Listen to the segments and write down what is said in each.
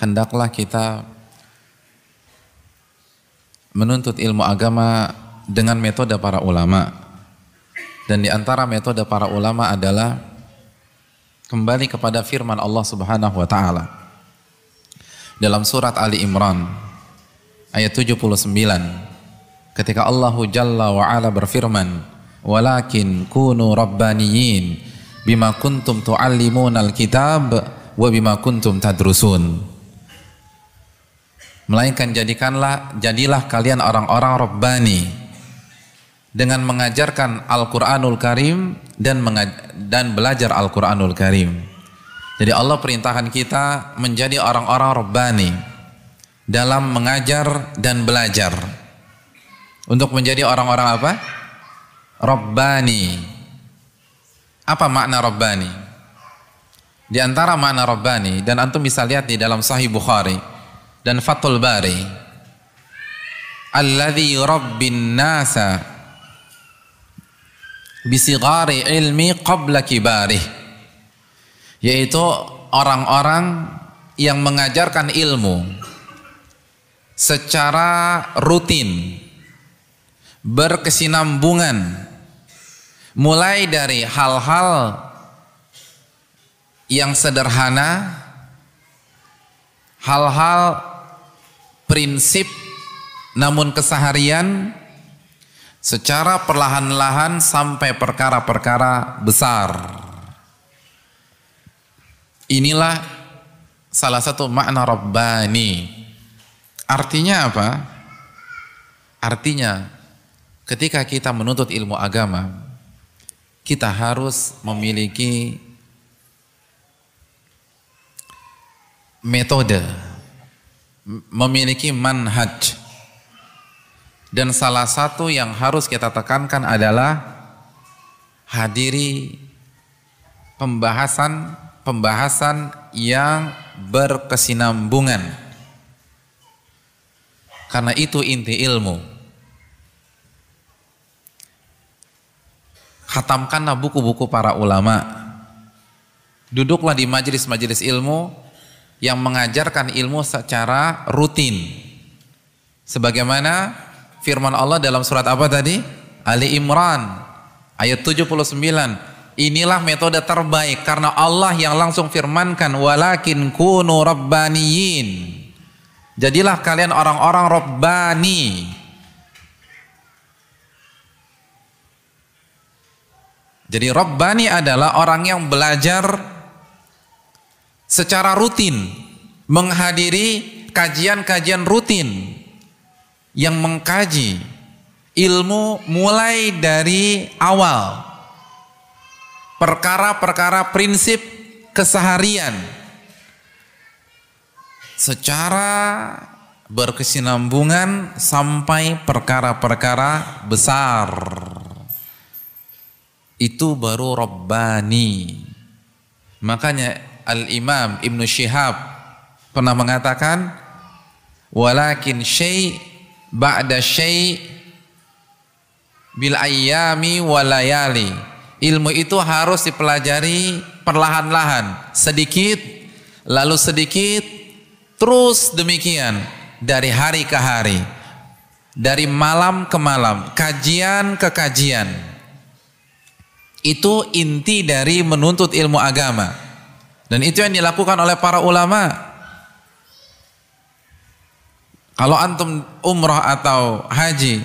hendaklah kita menuntut ilmu agama dengan metode para ulama. Dan di antara metode para ulama adalah kembali kepada firman Allah Subhanahu wa taala dalam surat Ali Imran ayat 79, ketika Allah Jalla wa Ala berfirman, "Walakin kunu rabbaniyin bima kuntum tuallimunal kitab wa bima kuntum tadrusun." Melainkan jadilah kalian orang-orang rabbani dengan mengajarkan Al-Quranul Karim dan belajar Al-Quranul Karim. Jadi Allah perintahkan kita menjadi orang-orang rabbani dalam mengajar dan belajar. Untuk menjadi orang-orang apa? Rabbani. Apa makna rabbani? Di antara makna rabbani, dan antum bisa lihat di dalam Sahih Bukhari dan Fathul Bari, alladzi yurabbin nasa bisigari ilmi qabla kibarih, yaitu orang-orang yang mengajarkan ilmu secara rutin, berkesinambungan, mulai dari hal-hal yang sederhana, hal-hal prinsip namun keseharian, secara perlahan-lahan sampai perkara-perkara besar. Inilah salah satu makna rabbani. Artinya apa? Artinya ketika kita menuntut ilmu agama, kita harus memiliki metode, memiliki manhaj. Dan salah satu yang harus kita tekankan adalah hadiri pembahasan yang berkesinambungan. Karena itu inti ilmu. Khatamkanlah buku-buku para ulama. Duduklah di majelis-majelis ilmu yang mengajarkan ilmu secara rutin. Sebagaimana firman Allah dalam surat apa tadi? Ali Imran ayat 79. Inilah metode terbaik karena Allah yang langsung firmankan, walakin kunu rabbaniyin. Jadilah kalian orang-orang rabbani. Jadi rabbani adalah orang yang belajar secara rutin, menghadiri kajian-kajian rutin, yang mengkaji ilmu mulai dari awal, perkara-perkara prinsip keseharian secara berkesinambungan sampai perkara-perkara besar. Itu baru rabbani. Makanya Al-Imam Ibn Shihab pernah mengatakan, walakin syai' ba'da syai' bil ayyami walayali. Ilmu itu harus dipelajari perlahan-lahan, sedikit lalu sedikit, terus demikian dari hari ke hari, dari malam ke malam, kajian ke kajian. Itu inti dari menuntut ilmu agama, dan itu yang dilakukan oleh para ulama. Kalau antum umrah atau haji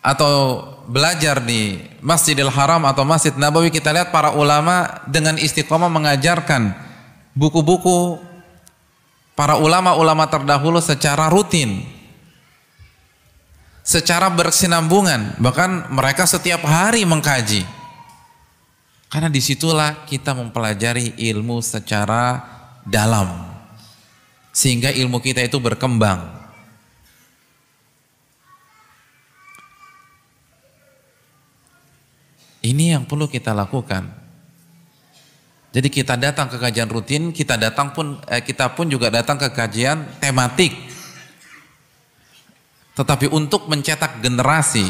atau belajar di Masjidil Haram atau Masjid Nabawi, kita lihat para ulama dengan istiqomah mengajarkan buku-buku para ulama-ulama terdahulu secara rutin, secara berkesinambungan, bahkan mereka setiap hari mengkaji. Karena disitulah kita mempelajari ilmu secara dalam, sehingga ilmu kita itu berkembang. Ini yang perlu kita lakukan. Jadi kita datang ke kajian rutin, kita pun juga datang ke kajian tematik. Tetapi untuk mencetak generasi,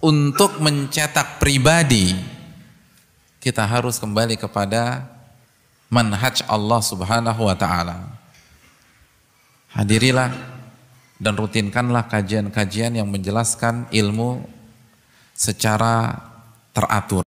untuk mencetak pribadi, kita harus kembali kepada manhaj Allah Subhanahu wa taala. Hadirilah dan rutinkanlah kajian-kajian yang menjelaskan ilmu secara teratur.